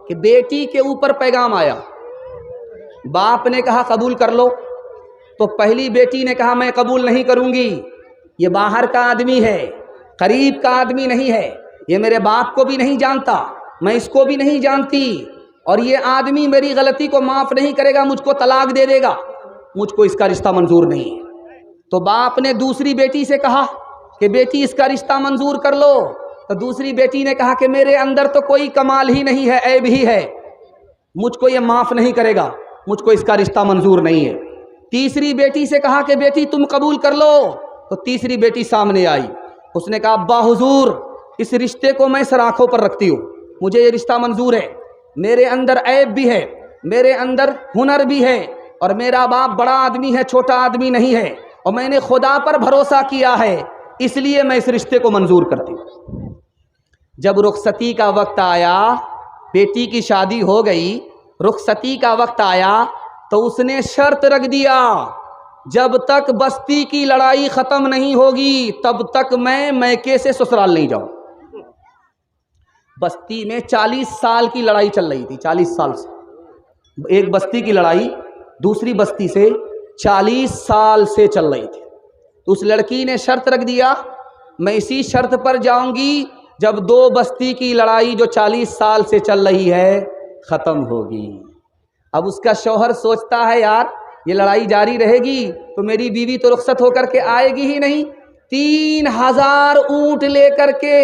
کہ بیٹی کے اوپر پیغام آیا، باپ نے کہا قبول کر لو، تو پہلی بیٹی نے کہا میں قبول نہیں کروں گی، یہ باہر کا آدمی ہے، قریب کا آدمی نہیں ہے، یہ میرے باپ کو بھی نہیں جانتا، میں اس کو بھی نہیں جانتی، اور یہ آدمی میری غلطی کو معاف نہیں کرے گا، مجھ کو طلاق دے دے گا، مجھ کو اس کا رشتہ منظور نہیں ہے۔ تو باپ نے دوسری بیٹی سے کہا کہ بیٹی اس کا رشتہ منظور کر لو، تو دوسری بیٹی نے کہا کہ میرے اندر تو کوئی کمال ہی نہیں ہے، عیب ہی ہے، مجھ کو یہ معاف نہیں کرے گا، مجھ کو اس کا رشتہ منظور نہیں ہے۔ تیسری بیٹی سے کہا کہ بیٹی تم قبول کر لو، تو تیسری بیٹی سامنے آئی، اس نے کہا ابا حضور اس رشتے کو میں سر آنکھوں پر رکھتی ہوں، مجھے یہ رشتہ منظور ہے، میرے اندر عیب بھی ہے، میرے اندر ہنر بھی ہے، اور میرا باپ بڑا آدمی ہے، چھوٹا آدمی نہیں ہے، اور میں نے خدا پر بھروسہ کیا ہے، اس لیے میں اس رشتے کو منظور کرتی ہوں۔ جب رخصتی کا وقت آیا، بیٹی کی شادی ہو گئی، رخصتی کا وقت آیا تو اس نے شرط رکھ دیا جب تک بستی کی لڑائی ختم نہیں ہوگی تب تک میں میکے سے سسرال نہیں جاؤں۔ بستی میں 40 سال کی لڑائی چل رہی تھی، 40 سال سے ایک بستی کی لڑائی دوسری بستی سے 40 سال سے چل رہی تھی، تو اس لڑکی نے شرط رکھ دیا میں اسی شرط پر جاؤں گی جب دو بستی کی لڑائی جو 40 سال سے چل رہی ہے ختم ہوگی۔ اب اس کا شوہر سوچتا ہے یار یہ لڑائی جاری رہے گی تو میری بیوی تو رخصت ہو کر کے آئے گی ہی نہیں، 3000 اونٹ لے کر کے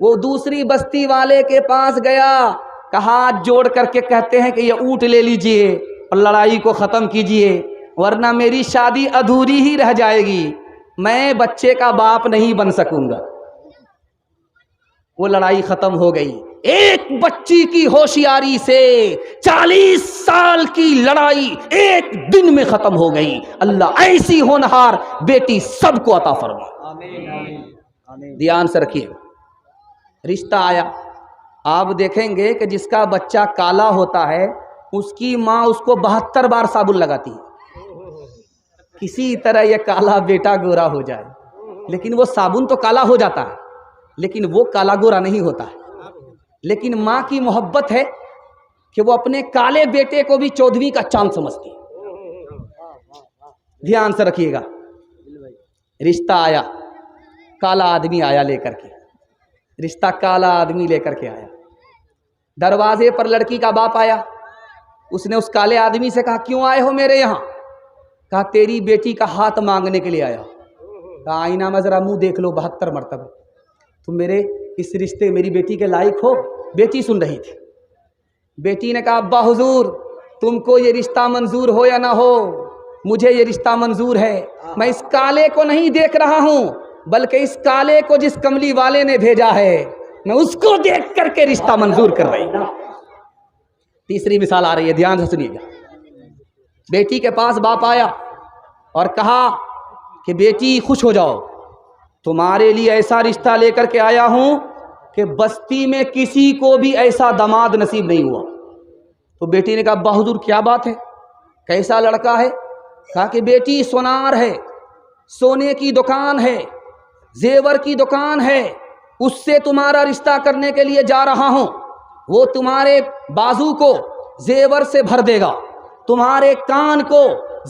وہ دوسری بستی والے کے پاس گیا، کہا ہاتھ جوڑ کر کے کہتے ہیں کہ یہ اونٹ لے لیجئے اور لڑائی کو ختم کیجئے ورنہ میری شادی ادھوری ہی رہ جائے گی، میں بچے کا باپ نہیں بن سکوں گا۔ وہ لڑائی ختم ہو گئی، ایک بچی کی ہوشیاری سے 40 سال کی لڑائی ایک دن میں ختم ہو گئی۔ اللہ ایسی ہونہار بیٹی سب کو عطا فرمائے۔ دھیان سے رکھیے، رشتہ آیا، آپ دیکھیں گے کہ جس کا بچہ کالا ہوتا ہے اس کی ماں اس کو 72 بار صابن لگاتی ہے، کسی طرح یہ کالا بیٹا گورا ہو جائے، لیکن وہ صابن تو کالا ہو جاتا ہے لیکن وہ کالا گورا نہیں ہوتا ہے۔ لیکن ماں کی محبت ہے کہ وہ اپنے کالے بیٹے کو بھی 14ویں کا چاند سمجھتی ہے۔ دھیان سے رکھیے گا، رشتہ آیا، کالا آدمی آیا لے کر کے، رشتہ کالا آدمی لے کر کے آیا، دروازے پر لڑکی کا باپ آیا، اس نے اس کالے آدمی سے کہا کیوں آئے ہو میرے یہاں؟ کہا تیری بیٹی کا ہاتھ مانگنے کے لیے آیا۔ کہا آئینہ میں ذرا منہ دیکھ لو 72 مرتبہ، تم میرے اس رشتے میری بیٹی کے لائق ہو؟ بیٹی سن رہی تھی۔ بیٹی نے کہا ابا حضور تم کو یہ رشتہ منظور ہو یا نہ ہو مجھے یہ رشتہ منظور ہے، میں اس کالے کو نہیں دیکھ رہا ہوں بلکہ اس کالے کو جس کملی والے نے بھیجا ہے میں اس کو دیکھ کر کے رشتہ منظور کر رہی ہوں۔ تیسری مثال آ رہی ہے، دھیان سے سنیے گا۔ بیٹی کے پاس باپ آیا اور کہا کہ بیٹی خوش ہو جاؤ، تمہارے لیے ایسا رشتہ لے کر کے آیا ہوں کہ بستی میں کسی کو بھی ایسا داماد نصیب نہیں ہوا۔ تو بیٹی نے کہا ابا حضور کیا بات ہے، کیسا لڑکا ہے؟ کہا کہ بیٹی سونار ہے، سونے کی دکان ہے، زیور کی دکان ہے، اس سے تمہارا رشتہ کرنے کے لیے جا رہا ہوں، وہ تمہارے بازو کو زیور سے بھر دے گا، تمہارے کان کو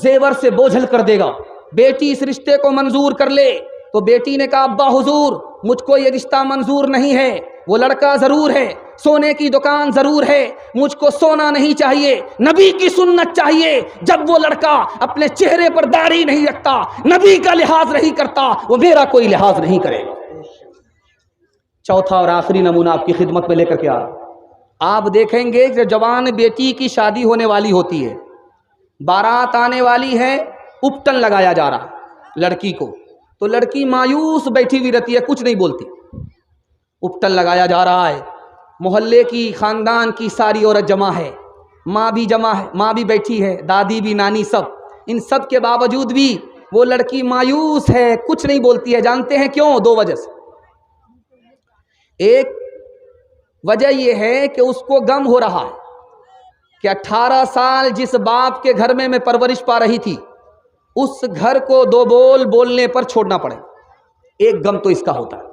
زیور سے بوجھل کر دے گا، بیٹی اس رشتے کو منظور کر لے۔ تو بیٹی نے کہا ابا حضور مجھ کو یہ رشتہ منظور نہیں ہے، وہ لڑکا ضرور ہے، سونے کی دکان ضرور ہے، مجھ کو سونا نہیں چاہیے، نبی کی سنت چاہیے، جب وہ لڑکا اپنے چہرے پر داڑھی نہیں رکھتا، نبی کا لحاظ نہیں کرتا، وہ میرا کوئی لحاظ نہیں کرے گا۔ چوتھا اور آخری نمونہ آپ کی خدمت میں لے کر کے آ رہا ہوں۔ آپ دیکھیں گے کہ جوان بیٹی کی شادی ہونے والی ہوتی ہے، بارات آنے والی ہے، اپٹن لگایا جا رہا لڑکی کو، تو لڑکی مایوس بیٹھی ہوئی رہتی ہے، کچھ نہیں بولتی، اپٹن لگایا جا رہا ہے، محلے کی خاندان کی ساری عورت جمع ہے، ماں بھی جمع ہے، ماں بھی بیٹھی ہے، دادی بھی، نانی، سب، ان سب کے باوجود بھی وہ لڑکی مایوس ہے، کچھ نہیں بولتی ہے۔ جانتے ہیں کیوں؟ دو وجہ سے۔ ایک وجہ یہ ہے کہ اس کو غم ہو رہا ہے کہ 18 سال جس باپ کے گھر میں پرورش پا رہی تھی اس گھر کو دو بول بولنے پر چھوڑنا پڑے، ایک غم تو اس کا ہوتا ہے۔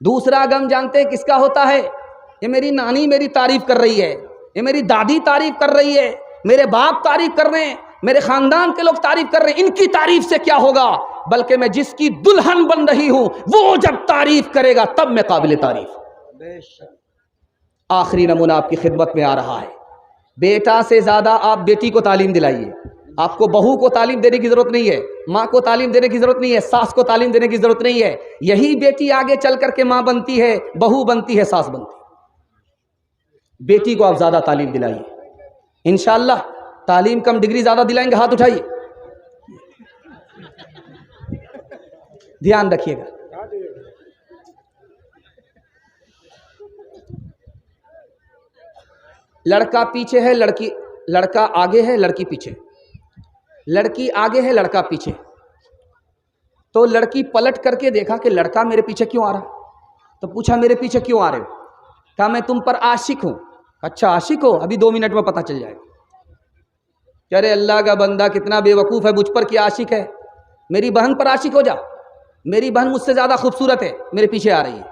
دوسرا غم جانتے ہیں کس کا ہوتا ہے؟ یہ میری نانی میری تعریف کر رہی ہے، یہ میری دادی تعریف کر رہی ہے، میرے باپ تعریف کر رہے ہیں، میرے خاندان کے لوگ تعریف کر رہے ہیں، ان کی تعریف سے کیا ہوگا، بلکہ میں جس کی دلہن بن رہی ہوں وہ جب تعریف کرے گا تب میں قابل تعریف۔ آخری نمونہ آپ کی خدمت میں آ رہا ہے، بیٹا سے زیادہ آپ بیٹی کو تعلیم دلائیے۔ آپ کو بہو کو تعلیم دینے کی ضرورت نہیں ہے، ماں کو تعلیم دینے کی ضرورت نہیں ہے، ساس کو تعلیم دینے کی ضرورت نہیں ہے، یہی بیٹی آگے چل کر کے ماں بنتی ہے، بہو بنتی ہے، ساس بنتی ہے۔ بیٹی کو آپ زیادہ تعلیم دلائیے، انشاءاللہ تعلیم کم ڈگری زیادہ دلائیں گے، ہاتھ اٹھائیے، دھیان رکھیے گا۔ لڑکا پیچھے ہے، لڑکا آگے ہے، لڑکی پیچھے، لڑکی آگے ہے، لڑکا پیچھے۔ تو لڑکی پلٹ کر کے دیکھا کہ لڑکا میرے پیچھے کیوں آ رہا، تو پوچھا میرے پیچھے کیوں آ رہے ہو؟ کہا میں تم پر عاشق ہوں۔ اچھا عاشق ہو، ابھی 2 منٹ میں پتہ چل جائے گا۔ ارے اللہ کا بندہ کتنا بے وقوف ہے، مجھ پر کیا عاشق ہے؟ میری بہن پر عاشق ہو جا، میری بہن مجھ سے زیادہ خوبصورت ہے، میرے پیچھے آ رہی ہے۔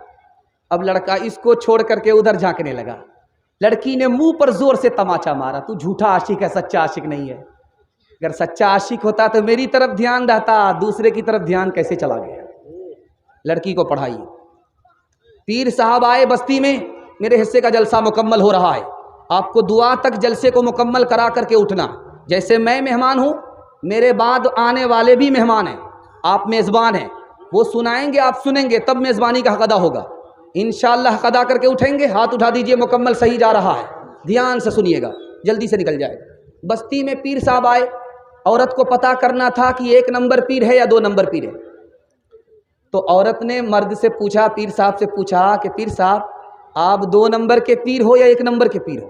اب لڑکا اس کو چھوڑ کر کے ادھر جھانکنے لگا، لڑکی نے منہ پر زور سے تماچا مارا، تو جھوٹا عاشق ہے، سچا عاشق نہیں ہے۔ اگر سچا عاشق ہوتا تو میری طرف دھیان رہتا، دوسرے کی طرف دھیان کیسے چلا گیا؟ لڑکی کو پڑھائیے۔ پیر صاحب آئے بستی میں، میرے حصے کا جلسہ مکمل ہو رہا ہے، آپ کو دعا تک جلسے کو مکمل کرا کر کے اٹھنا۔ جیسے میں مہمان ہوں، میرے بعد آنے والے بھی مہمان ہیں، آپ میزبان ہیں، وہ سنائیں گے، آپ سنیں گے، تب میزبانی کا حق ادا ہوگا۔ انشاءاللہ حق ادا کر کے اٹھیں گے، ہاتھ اٹھا دیجئے، مکمل صحیح جا رہا ہے، دھیان سے سنیے گا، جلدی سے نکل جائے گا۔ بستی میں پیر صاحب آئے، عورت کو پتہ کرنا تھا کہ 1 نمبر پیر ہے یا 2 نمبر پیر ہے۔ تو عورت نے مرد سے پوچھا، پیر صاحب سے پوچھا کہ پیر صاحب آپ 2 نمبر کے پیر ہو یا 1 نمبر کے پیر ہو؟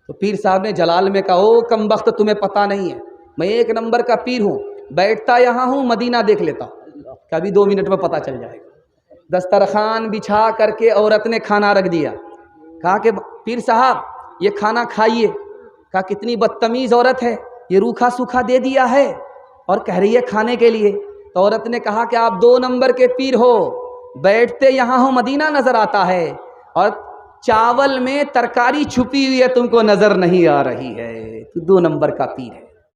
تو پیر صاحب نے جلال میں کہا، او کم بخت تمہیں پتہ نہیں ہے، میں 1 نمبر کا پیر ہوں، بیٹھتا یہاں ہوں، مدینہ دیکھ لیتا ہوں، کبھی 2 منٹ میں پتہ چل جائے گا۔ دسترخوان بچھا کر کے عورت نے کھانا رکھ دیا، کہا کہ پیر صاحب یہ کھانا کھائیے۔ کہا کتنی بدتمیز عورت ہے، یہ روکھا سوکھا دے دیا ہے اور کہہ رہی ہے کھانے کے لیے۔ تو عورت نے کہا کہ آپ 2 نمبر کے پیر ہو، بیٹھتے یہاں ہو، مدینہ نظر آتا ہے، اور چاول میں ترکاری چھپی ہوئی ہے، تم کو نظر نہیں آ رہی ہے، تو 2 نمبر کا پیر ہے۔